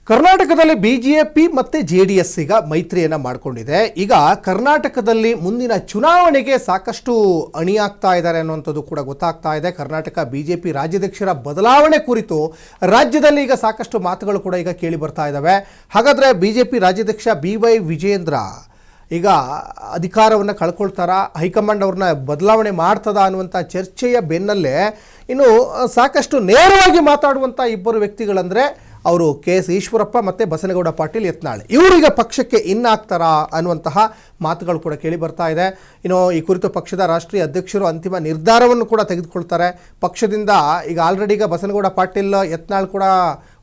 ಕರ್ನಾಟಕದಲ್ಲಿ ಬಿಜೆಪಿ ಮತ್ತು ಜೆಡಿಎಸ್ ಈಗ ಮೈತ್ರಿಯನ್ನು ಮಾಡಿಕೊಂಡಿದೆ. ಈಗ ಕರ್ನಾಟಕದಲ್ಲಿ ಮುಂದಿನ ಚುನಾವಣೆಗೆ ಸಾಕಷ್ಟು ಅಣಿಯಾಗ್ತಾ ಇದ್ದಾರೆ ಅನ್ನುವಂಥದ್ದು ಕೂಡ ಗೊತ್ತಾಗ್ತಾ ಇದೆ. ಕರ್ನಾಟಕ ಬಿಜೆಪಿ ರಾಜ್ಯಾಧ್ಯಕ್ಷರ ಬದಲಾವಣೆ ಕುರಿತು ರಾಜ್ಯದಲ್ಲಿ ಈಗ ಸಾಕಷ್ಟು ಮಾತುಗಳು ಕೂಡ ಈಗ ಕೇಳಿ ಬರ್ತಾ ಇದ್ದಾವೆ. ಹಾಗಾದರೆ ಬಿಜೆಪಿ ರಾಜ್ಯಾಧ್ಯಕ್ಷ BY ವಿಜಯೇಂದ್ರ ಈಗ ಅಧಿಕಾರವನ್ನು ಕಳ್ಕೊಳ್ತಾರಾ, ಹೈಕಮಾಂಡ್ ಅವ್ರನ್ನ ಬದಲಾವಣೆ ಮಾಡ್ತದಾ ಅನ್ನುವಂಥ ಚರ್ಚೆಯ ಬೆನ್ನಲ್ಲೇ ಇನ್ನು ಸಾಕಷ್ಟು ನೇರವಾಗಿ ಮಾತಾಡುವಂಥ ಇಬ್ಬರು ವ್ಯಕ್ತಿಗಳಂದರೆ ಅವರು KS ಈಶ್ವರಪ್ಪ ಮತ್ತು ಬಸನಗೌಡ ಪಾಟೀಲ್ ಯತ್ನಾಳ್. ಇವರೀಗ ಪಕ್ಷಕ್ಕೆ ಇನ್ನಾಗ್ತಾರಾ ಅನ್ನುವಂತಹ ಮಾತುಗಳು ಕೂಡ ಕೇಳಿ ಬರ್ತಾ ಇದೆ. ಇನ್ನು ಈ ಕುರಿತು ಪಕ್ಷದ ರಾಷ್ಟ್ರೀಯ ಅಧ್ಯಕ್ಷರು ಅಂತಿಮ ನಿರ್ಧಾರವನ್ನು ಕೂಡ ತೆಗೆದುಕೊಳ್ತಾರೆ. ಪಕ್ಷದಿಂದ ಈಗ ಆಲ್ರೆಡಿ ಈಗ ಬಸನಗೌಡ ಪಾಟೀಲ್ ಯತ್ನಾಳ್ ಕೂಡ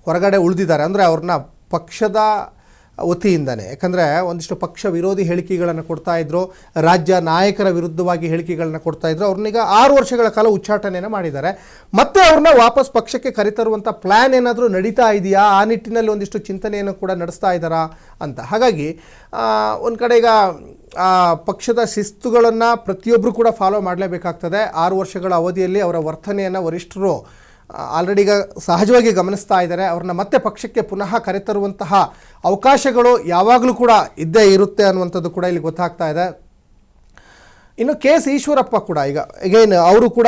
ಹೊರಗಡೆ ಉಳಿದಿದ್ದಾರೆ. ಅಂದರೆ ಅವ್ರನ್ನ ಪಕ್ಷದ ವತಿಯಿಂದನೇ, ಯಾಕಂದರೆ ಒಂದಿಷ್ಟು ಪಕ್ಷ ವಿರೋಧಿ ಹೇಳಿಕೆಗಳನ್ನು ಕೊಡ್ತಾಯಿದ್ರು, ರಾಜ್ಯ ನಾಯಕರ ವಿರುದ್ಧವಾಗಿ ಹೇಳಿಕೆಗಳನ್ನು ಕೊಡ್ತಾಯಿದ್ರು. ಅವ್ರನ್ನೀಗ 6 ವರ್ಷಗಳ ಕಾಲ ಉಚ್ಚಾಟನೆಯನ್ನು ಮಾಡಿದ್ದಾರೆ. ಮತ್ತೆ ಅವ್ರನ್ನ ವಾಪಸ್ ಪಕ್ಷಕ್ಕೆ ಕರೆತರುವಂಥ ಪ್ಲ್ಯಾನ್ ಏನಾದರೂ ನಡೀತಾ ಇದೆಯಾ, ಆ ನಿಟ್ಟಿನಲ್ಲಿ ಒಂದಿಷ್ಟು ಚಿಂತನೆಯನ್ನು ಕೂಡ ನಡೆಸ್ತಾ ಇದ್ದಾರಾ ಅಂತ. ಹಾಗಾಗಿ ಒಂದು ಕಡೆ ಈಗ ಪಕ್ಷದ ಶಿಸ್ತುಗಳನ್ನು ಪ್ರತಿಯೊಬ್ಬರು ಕೂಡ ಫಾಲೋ ಮಾಡಲೇಬೇಕಾಗ್ತದೆ. 6 ವರ್ಷಗಳ ಅವಧಿಯಲ್ಲಿ ಅವರ ವರ್ತನೆಯನ್ನು ವರಿಷ್ಠರು ಆಲ್ರೆಡಿ ಈಗ ಸಹಜವಾಗಿ ಗಮನಿಸ್ತಾ ಇದ್ದಾರೆ. ಅವ್ರನ್ನ ಮತ್ತೆ ಪಕ್ಷಕ್ಕೆ ಪುನಃ ಕರೆತರುವಂತಹ ಅವಕಾಶಗಳು ಯಾವಾಗಲೂ ಕೂಡ ಇದ್ದೇ ಇರುತ್ತೆ ಅನ್ನುವಂಥದ್ದು ಕೂಡ ಇಲ್ಲಿ ಗೊತ್ತಾಗ್ತಾ ಇದೆ. ಇನ್ನು KS ಈಶ್ವರಪ್ಪ ಕೂಡ ಈಗ ಅಗೇನ್ ಅವರು ಕೂಡ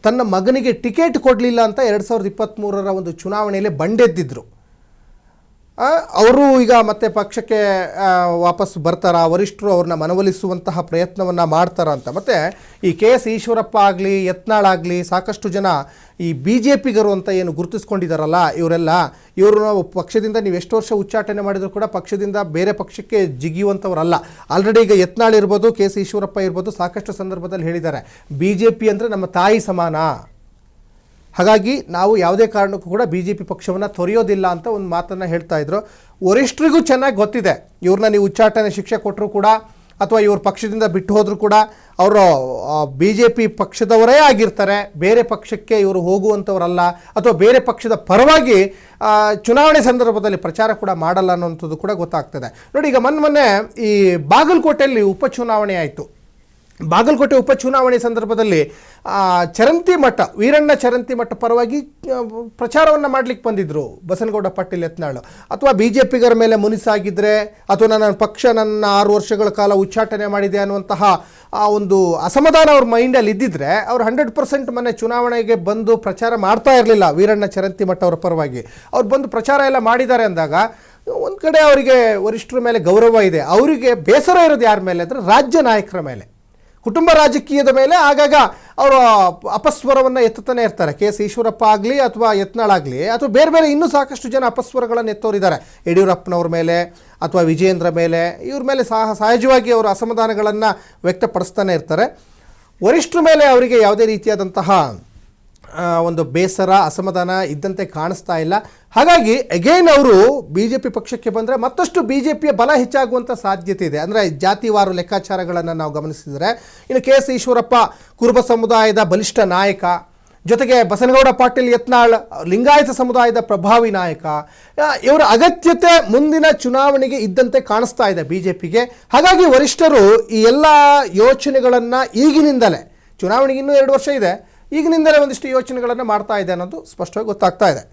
ತನ್ನ ಮಗನಿಗೆ ಟಿಕೆಟ್ ಕೊಡಲಿಲ್ಲ ಅಂತ 2023ರ ಒಂದು ಚುನಾವಣೆಯಲ್ಲಿ ಬಂಡೆದ್ದಿದ್ರು. ಅವರು ಈಗ ಮತ್ತೆ ಪಕ್ಷಕ್ಕೆ ವಾಪಸ್ ಬರ್ತಾರಾ, ವರಿಷ್ಠರು ಅವ್ರನ್ನ ಮನವೊಲಿಸುವಂತಹ ಪ್ರಯತ್ನವನ್ನು ಮಾಡ್ತಾರಾ ಅಂತ. ಮತ್ತು ಈ KS ಈಶ್ವರಪ್ಪ ಆಗಲಿ ಯತ್ನಾಳ್ ಆಗಲಿ ಸಾಕಷ್ಟು ಜನ ಈ BJPಗರು ಅಂತ ಏನು ಗುರುತಿಸ್ಕೊಂಡಿದ್ದಾರಲ್ಲ, ಇವರು ಪಕ್ಷದಿಂದ ನೀವು ಎಷ್ಟು ವರ್ಷ ಉಚ್ಚಾಟನೆ ಮಾಡಿದರೂ ಕೂಡ ಪಕ್ಷದಿಂದ ಬೇರೆ ಪಕ್ಷಕ್ಕೆ ಜಿಗಿಯುವಂಥವರಲ್ಲ. ಆಲ್ರೆಡಿ ಈಗ ಯತ್ನಾಳ್ ಇರ್ಬೋದು, KS ಈಶ್ವರಪ್ಪ ಇರ್ಬೋದು, ಸಾಕಷ್ಟು ಸಂದರ್ಭದಲ್ಲಿ ಹೇಳಿದ್ದಾರೆ BJP ಅಂದರೆ ನಮ್ಮ ತಾಯಿ ಸಮಾನ, ಹಾಗಾಗಿ ನಾವು ಯಾವುದೇ ಕಾರಣಕ್ಕೂ ಕೂಡ BJP ಪಕ್ಷವನ್ನು ತೊರೆಯೋದಿಲ್ಲ ಅಂತ ಒಂದು ಮಾತನ್ನು ಹೇಳ್ತಾ ಇದ್ರು. ವರಿಷ್ಠರಿಗೂ ಚೆನ್ನಾಗಿ ಗೊತ್ತಿದೆ, ಇವ್ರನ್ನ ನೀವು ಉಚ್ಚಾಟನೆ ಶಿಕ್ಷೆ ಕೊಟ್ಟರು ಕೂಡ ಅಥವಾ ಇವ್ರ ಪಕ್ಷದಿಂದ ಬಿಟ್ಟು ಹೋದರೂ ಕೂಡ ಅವರು BJP ಪಕ್ಷದವರೇ ಆಗಿರ್ತಾರೆ, ಬೇರೆ ಪಕ್ಷಕ್ಕೆ ಇವರು ಹೋಗುವಂಥವರಲ್ಲ ಅಥವಾ ಬೇರೆ ಪಕ್ಷದ ಪರವಾಗಿ ಚುನಾವಣೆ ಸಂದರ್ಭದಲ್ಲಿ ಪ್ರಚಾರ ಕೂಡ ಮಾಡಲ್ಲ ಅನ್ನೋಂಥದ್ದು ಕೂಡ ಗೊತ್ತಾಗ್ತದೆ. ನೋಡಿ, ಈಗ ಮೊನ್ನೆ ಈ ಬಾಗಲಕೋಟೆಯಲ್ಲಿ ಉಪಚುನಾವಣೆ ಆಯಿತು. ಬಾಗಲಕೋಟೆ ಉಪಚುನಾವಣೆ ಸಂದರ್ಭದಲ್ಲಿ ಚರಂತಿಮಠ, ವೀರಣ್ಣ ಚರಂತಿಮಠ ಪರವಾಗಿ ಪ್ರಚಾರವನ್ನು ಮಾಡಲಿಕ್ಕೆ ಬಂದಿದ್ದರು ಬಸನಗೌಡ ಪಾಟೀಲ್ ಯತ್ನಾಳ್. ಅಥವಾ BJPಗರ ಮೇಲೆ ಮುನಿಸಾಗಿದ್ದರೆ ಅಥವಾ ನನ್ನ ಪಕ್ಷ ನನ್ನ 6 ವರ್ಷಗಳ ಕಾಲ ಉಚ್ಚಾಟನೆ ಮಾಡಿದೆ ಅನ್ನುವಂತಹ ಒಂದು ಅಸಮಾಧಾನ ಅವ್ರ ಮೈಂಡಲ್ಲಿ ಇದ್ದಿದ್ರೆ ಅವ್ರು 100% ಮೊನ್ನೆ ಚುನಾವಣೆಗೆ ಬಂದು ಪ್ರಚಾರ ಮಾಡ್ತಾ ಇರಲಿಲ್ಲ. ವೀರಣ್ಣ ಚರಂತಿಮಠ ಅವರ ಪರವಾಗಿ ಅವ್ರು ಬಂದು ಪ್ರಚಾರ ಎಲ್ಲ ಮಾಡಿದ್ದಾರೆ ಅಂದಾಗ ಒಂದು ಕಡೆ ಅವರಿಗೆ ವರಿಷ್ಠರ ಮೇಲೆ ಗೌರವ ಇದೆ. ಅವರಿಗೆ ಬೇಸರ ಇರೋದು ಯಾರ ಮೇಲೆ ಅಂದರೆ ರಾಜ್ಯ ನಾಯಕರ ಮೇಲೆ, ಕುಟುಂಬ ರಾಜಕೀಯದ ಮೇಲೆ ಆಗಾಗ ಅವರು ಅಪಸ್ವರವನ್ನು ಎತ್ತುತ್ತಾನೆ ಇರ್ತಾರೆ. KS ಈಶ್ವರಪ್ಪ ಆಗಲಿ ಅಥವಾ ಯತ್ನಾಳ್ ಆಗಲಿ ಅಥವಾ ಬೇರೆ ಬೇರೆ ಇನ್ನೂ ಸಾಕಷ್ಟು ಜನ ಅಪಸ್ವರಗಳನ್ನು ಎತ್ತೋರಿದ್ದಾರೆ. ಯಡಿಯೂರಪ್ಪನವ್ರ ಮೇಲೆ ಅಥವಾ ವಿಜಯೇಂದ್ರ ಮೇಲೆ, ಇವ್ರ ಮೇಲೆ ಸಹಜವಾಗಿ ಅವರು ಅಸಮಾಧಾನಗಳನ್ನು ವ್ಯಕ್ತಪಡಿಸ್ತಾನೆ ಇರ್ತಾರೆ. ವರಿಷ್ಠರ ಮೇಲೆ ಅವರಿಗೆ ಯಾವುದೇ ರೀತಿಯಾದಂತಹ ಒಂದು ಬೇಸರ ಅಸಮಾಧಾನ ಇದ್ದಂತೆ ಕಾಣಿಸ್ತಾ ಇಲ್ಲ. ಹಾಗಾಗಿ ಅಗೇನ್ ಅವರು BJP ಪಕ್ಷಕ್ಕೆ ಬಂದರೆ ಮತ್ತಷ್ಟು BJPಯ ಬಲ ಹೆಚ್ಚಾಗುವಂಥ ಸಾಧ್ಯತೆ ಇದೆ. ಅಂದರೆ ಜಾತಿವಾರು ಲೆಕ್ಕಾಚಾರಗಳನ್ನು ನಾವು ಗಮನಿಸಿದರೆ ಇನ್ನು KS ಈಶ್ವರಪ್ಪ ಕುರುಬ ಸಮುದಾಯದ ಬಲಿಷ್ಠ ನಾಯಕ, ಜೊತೆಗೆ ಬಸನಗೌಡ ಪಾಟೀಲ್ ಯತ್ನಾಳ್ ಲಿಂಗಾಯತ ಸಮುದಾಯದ ಪ್ರಭಾವಿ ನಾಯಕ. ಇವರ ಅಗತ್ಯತೆ ಮುಂದಿನ ಚುನಾವಣೆಗೆ ಇದ್ದಂತೆ ಕಾಣಿಸ್ತಾ ಇದೆ BJPಗೆ. ಹಾಗಾಗಿ ವರಿಷ್ಠರು ಈ ಎಲ್ಲ ಯೋಚನೆಗಳನ್ನು ಈಗಿನಿಂದಲೇ, ಚುನಾವಣೆಗೆ ಇನ್ನೂ 2 ವರ್ಷ ಇದೆ, ಈಗಿನಿಂದಲೇ ಒಂದಿಷ್ಟು ಯೋಚನೆಗಳನ್ನು ಮಾಡ್ತಾ ಇದೆ ಅನ್ನೋದು ಸ್ಪಷ್ಟವಾಗಿ ಗೊತ್ತಾಗ್ತಾ ಇದೆ.